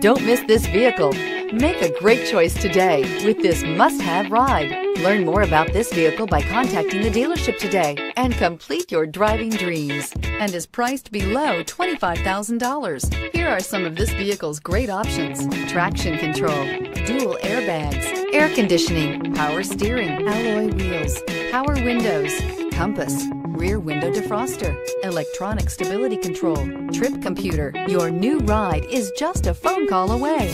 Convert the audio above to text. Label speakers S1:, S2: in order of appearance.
S1: Don't miss this vehicle. Make a great choice today with this must-have ride. Learn more about this vehicle by contacting the dealership today and complete your driving dreams, and is priced below $25,000. Here are some of this vehicle's great options: traction control, dual airbags, air conditioning, power steering, alloy wheels, power windows, compass, rear window defroster, electronic stability control, trip computer. Your new ride is just a phone call away.